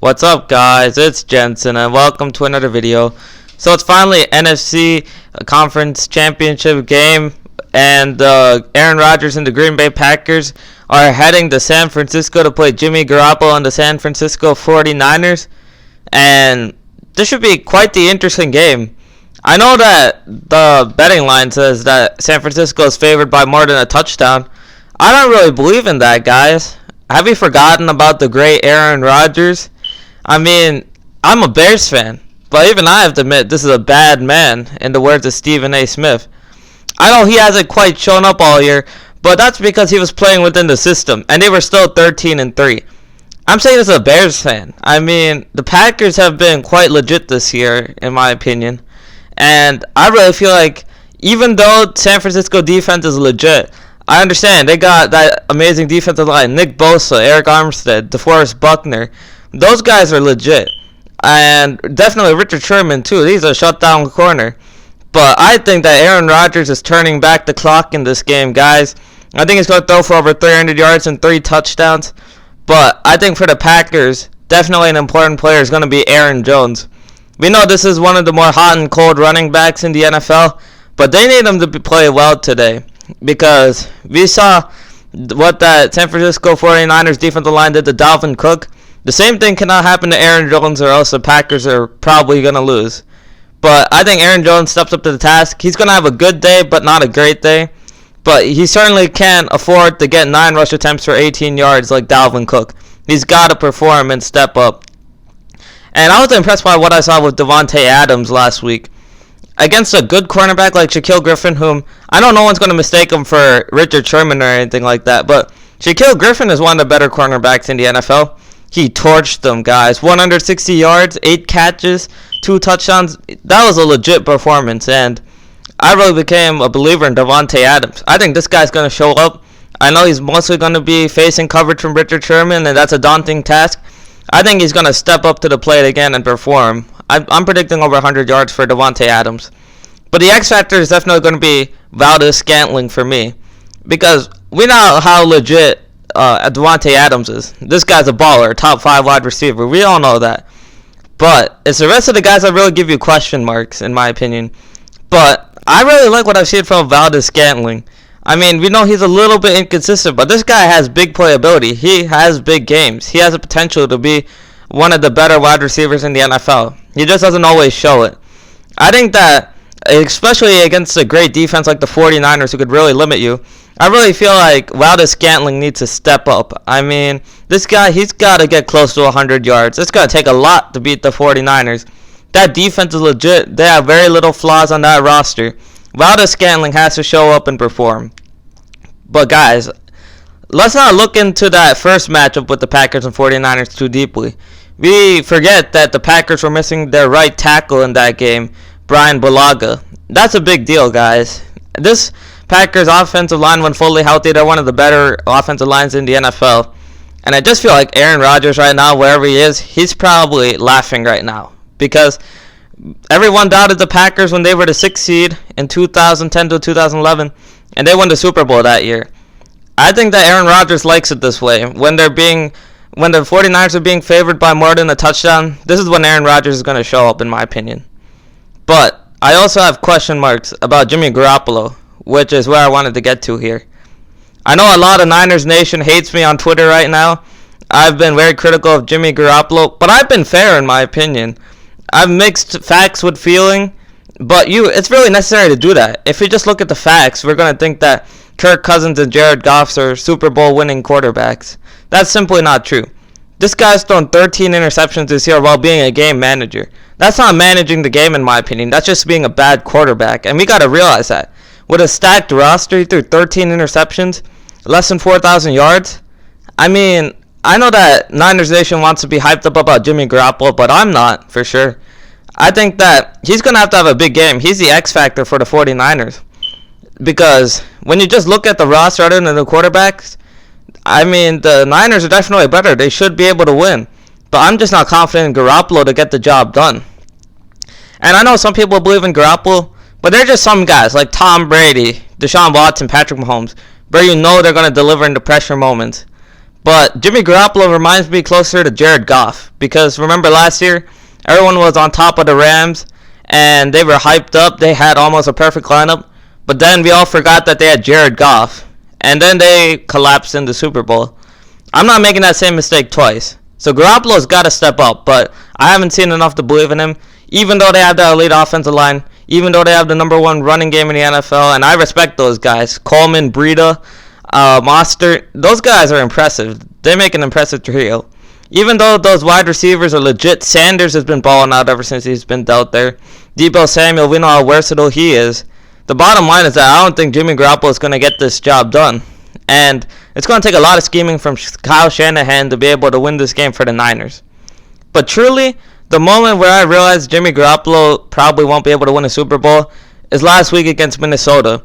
What's up, guys? It's Jensen and welcome to another video. So it's finally NFC Conference Championship game, and Aaron Rodgers and the Green Bay Packers are heading to San Francisco to play Jimmy Garoppolo and the San Francisco 49ers, and this should be quite the interesting game. I know that the betting line says that San Francisco is favored by more than a touchdown. I don't really believe in that, guys. Have you forgotten about the great Aaron Rodgers? I mean, I'm a Bears fan, but even I have to admit this is a bad man, in the words of Stephen A. Smith. I know he hasn't quite shown up all year, but that's because he was playing within the system, and they were still 13-3. I'm saying this as a Bears fan. I mean, the Packers have been quite legit this year, in my opinion, and I really feel like even though San Francisco defense is legit, I understand they got that amazing defensive line: Nick Bosa, Eric Armstead, DeForest Buckner. Those guys are legit, and definitely Richard Sherman too. He's a shutdown corner. But I think that Aaron Rodgers is turning back the clock in this game, guys. I think he's going to throw for over 300 yards and 3 touchdowns. But I think for the Packers, definitely an important player is going to be Aaron Jones. We know this is one of the more hot and cold running backs in the NFL, but they need him to play well today, because we saw what that San Francisco 49ers defensive line did to Dalvin Cook. The same thing cannot happen to Aaron Jones, or else the Packers are probably going to lose. But I think Aaron Jones steps up to the task. He's going to have a good day, but not a great day. But he certainly can't afford to get 9 rush attempts for 18 yards like Dalvin Cook. He's got to perform and step up. And I was impressed by what I saw with Davante Adams last week. Against a good cornerback like Shaquill Griffin, whom I know no one's going to mistake him for Richard Sherman or anything like that, but Shaquill Griffin is one of the better cornerbacks in the NFL. He torched them, guys. 160 yards, 8 catches, 2 touchdowns. That was a legit performance, and I really became a believer in Davante Adams. I think this guy's going to show up. I know he's mostly going to be facing coverage from Richard Sherman, and that's a daunting task. I think he's going to step up to the plate again and perform. I'm predicting over 100 yards for Davante Adams. But the X factor is definitely going to be Valdes-Scantling for me, because we know how legit Davante Adams is. This guy's a baller, top 5 wide receiver. We all know that. But it's the rest of the guys that really give you question marks, in my opinion. But I really like what I've seen from Valdes-Scantling. I mean, we know he's a little bit inconsistent, but this guy has big playability. He has big games. He has the potential to be one of the better wide receivers in the NFL. He just doesn't always show it. I think that, especially against a great defense like the 49ers, who could really limit you, I really feel like Valdes-Scantling needs to step up. I mean, this guy, he's got to get close to 100 yards. It's going to take a lot to beat the 49ers. That defense is legit. They have very little flaws on that roster. Valdes-Scantling has to show up and perform. But guys, let's not look into that first matchup with the Packers and 49ers too deeply. We forget that the Packers were missing their right tackle in that game, Brian Bulaga. That's a big deal, guys. This Packers offensive line, when fully healthy, they're one of the better offensive lines in the NFL. And I just feel like Aaron Rodgers right now, wherever he is, he's probably laughing right now, because everyone doubted the Packers when they were the 6th seed in 2010 to 2011, and they won the Super Bowl that year. I think that Aaron Rodgers likes it this way. When the 49ers are being favored by more than a touchdown, this is when Aaron Rodgers is going to show up, in my opinion. But I also have question marks about Jimmy Garoppolo, which is where I wanted to get to here. I know a lot of Niners Nation hates me on Twitter right now. I've been very critical of Jimmy Garoppolo, but I've been fair in my opinion. I've mixed facts with feeling, but it's really necessary to do that. If we just look at the facts, we're going to think that Kirk Cousins and Jared Goff are Super Bowl winning quarterbacks. That's simply not true. This guy's thrown 13 interceptions this year while being a game manager. That's not managing the game, in my opinion. That's just being a bad quarterback, and we got to realize that. With a stacked roster, he threw 13 interceptions, less than 4,000 yards. I mean, I know that Niners Nation wants to be hyped up about Jimmy Garoppolo, but I'm not, for sure. I think that he's going to have a big game. He's the X factor for the 49ers. Because when you just look at the roster other than the quarterbacks, I mean, the Niners are definitely better. They should be able to win. But I'm just not confident in Garoppolo to get the job done. And I know some people believe in Garoppolo, but they're just some guys like Tom Brady, Deshaun Watson, Patrick Mahomes, where you know they're going to deliver in the pressure moments. But Jimmy Garoppolo reminds me closer to Jared Goff, because remember last year, everyone was on top of the Rams, and they were hyped up. They had almost a perfect lineup, but then we all forgot that they had Jared Goff, and then they collapsed in the Super Bowl. I'm not making that same mistake twice. So Garoppolo's got to step up, but I haven't seen enough to believe in him, even though they have the elite offensive line, even though they have the #1 running game in the NFL, and I respect those guys. Coleman, Breida, Mostert, those guys are impressive. They make an impressive trio. Even though those wide receivers are legit, Sanders has been balling out ever since he's been out there. Deebo Samuel, we know how versatile he is. The bottom line is that I don't think Jimmy Garoppolo is going to get this job done. And it's going to take a lot of scheming from Kyle Shanahan to be able to win this game for the Niners. But truly, the moment where I realized Jimmy Garoppolo probably won't be able to win a Super Bowl is last week against Minnesota.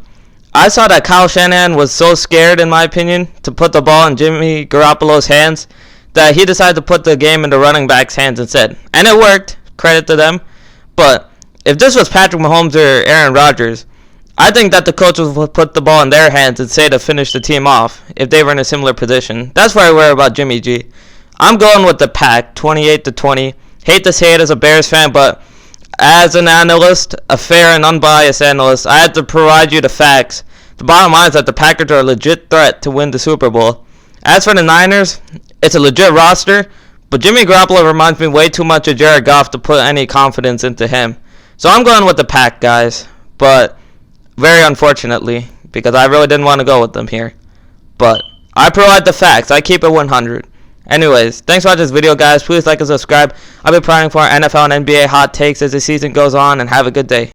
I saw that Kyle Shanahan was so scared, in my opinion, to put the ball in Jimmy Garoppolo's hands that he decided to put the game in the running back's hands instead. And it worked. Credit to them. But if this was Patrick Mahomes or Aaron Rodgers, I think that the coaches would put the ball in their hands and say to finish the team off if they were in a similar position. That's what I worry about Jimmy G. I'm going with the Pack, 28-20. Hate to say it as a Bears fan, but as an analyst, a fair and unbiased analyst, I have to provide you the facts. The bottom line is that the Packers are a legit threat to win the Super Bowl. As for the Niners, it's a legit roster, but Jimmy Garoppolo reminds me way too much of Jared Goff to put any confidence into him. So I'm going with the Pack, guys. But very unfortunately, because I really didn't want to go with them here. But I provide the facts. I keep it 100. Anyways, thanks for watching this video, guys. Please like and subscribe. I'll be providing for NFL and NBA hot takes as the season goes on, and have a good day.